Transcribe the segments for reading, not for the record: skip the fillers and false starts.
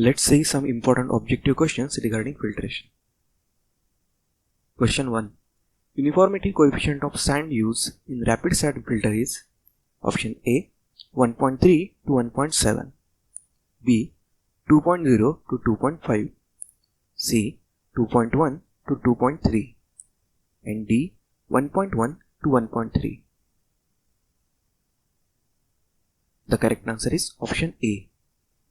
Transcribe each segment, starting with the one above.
Let's see some important objective questions regarding filtration. Question 1. Uniformity coefficient of sand used in rapid sand filter is option A 1.3 to 1.7, B 2.0 to 2.5, C 2.1 to 2.3, and D 1.1 to 1.3. The correct answer is option A.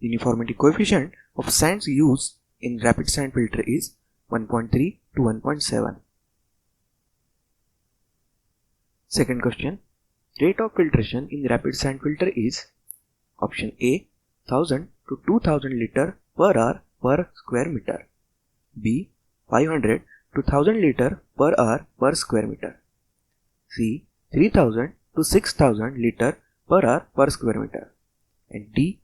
Uniformity coefficient of sands used in rapid sand filter is 1.3 to 1.7. Second question. Rate of filtration in rapid sand filter is option A 1000 to 2000 liter per hour per square meter, B 500 to 1000 liter per hour per square meter, C 3000 to 6000 liter per hour per square meter, and D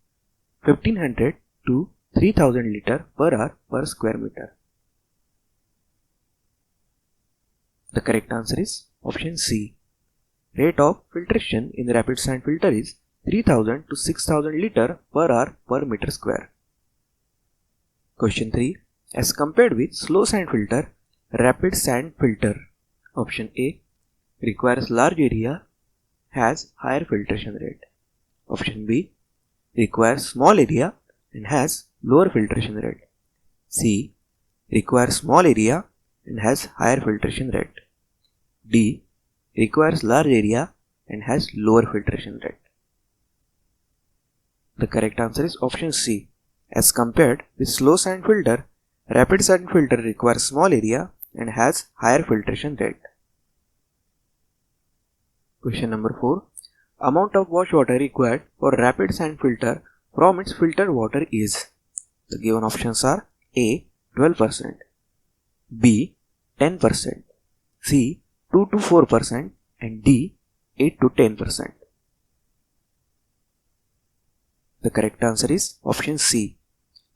1500 to 3000 liter per hour per square meter. The correct answer is option C. Rate of filtration in the rapid sand filter is 3000 to 6000 liter per hour per meter square. Question 3. As compared with slow sand filter, rapid sand filter, option A requires large area, has higher filtration rate. Option B requires small area and has lower filtration rate. C requires small area and has higher filtration rate. D requires large area and has lower filtration rate. The correct answer is option C. As compared with slow sand filter, rapid sand filter requires small area and has higher filtration rate. Question number 4. Amount of wash water required for rapid sand filter from its filtered water is. The given options are A 12%, B 10%, C 2 to 4%, and D 8 to 10%. The correct answer is option C.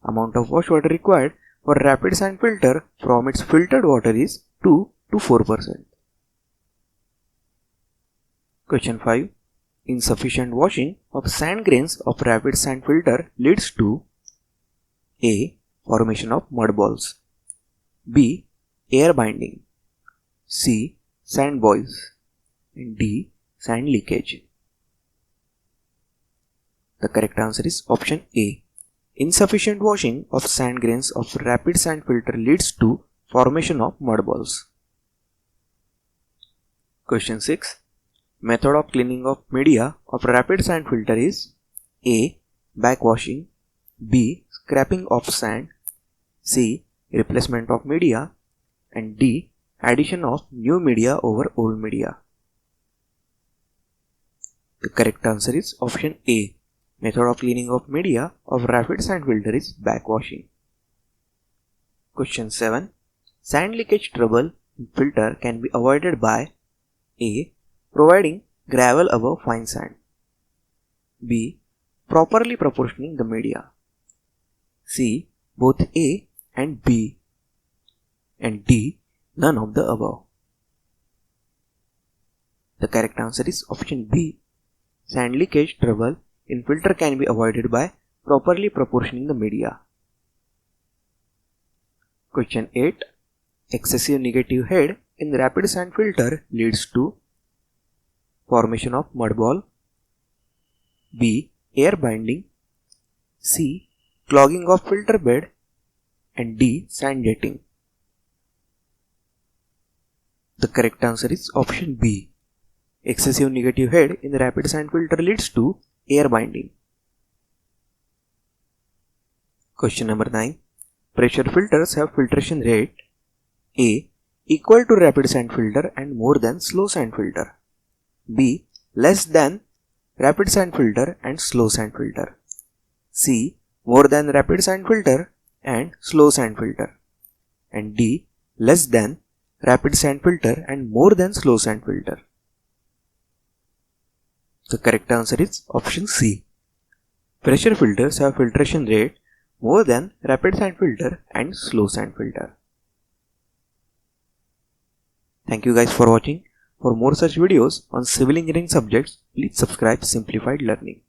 Amount of wash water required for rapid sand filter from its filtered water is 2 to 4%. Question 5. Insufficient washing of sand grains of rapid sand filter leads to A. Formation of mud balls, B. Air binding, C. Sand boils, and D. Sand leakage. The correct answer is option A. Insufficient washing of sand grains of rapid sand filter leads to formation of mud balls. Question 6. Method of cleaning of media of rapid sand filter is A. Backwashing, B. Scraping of sand, C. Replacement of media, and D. Addition of new media over old media. The correct answer is option A. Method of cleaning of media of rapid sand filter is backwashing. Question 7. Sand leakage trouble in filter can be avoided by A. Providing gravel above fine sand, B. Properly proportioning the media, C. Both A and B, and D. None of the above. The correct answer is option B. Sand leakage trouble in filter can be avoided by properly proportioning the media. Question 8. Excessive negative head in the rapid sand filter leads to formation of mud ball, B. Air binding, C. Clogging of filter bed, and D. Sand jetting. The correct answer is option B. Excessive negative head in the rapid sand filter leads to air binding. Question number 9. Pressure filters have filtration rate A. Equal to rapid sand filter and more than slow sand filter, B. Less than rapid sand filter and slow sand filter, C. More than rapid sand filter and slow sand filter, and D. Less than rapid sand filter and more than slow sand filter. The correct answer is option C. Pressure filters have filtration rate more than rapid sand filter and slow sand filter. Thank you guys for watching. For more such videos on civil engineering subjects, please subscribe Simplified Learning.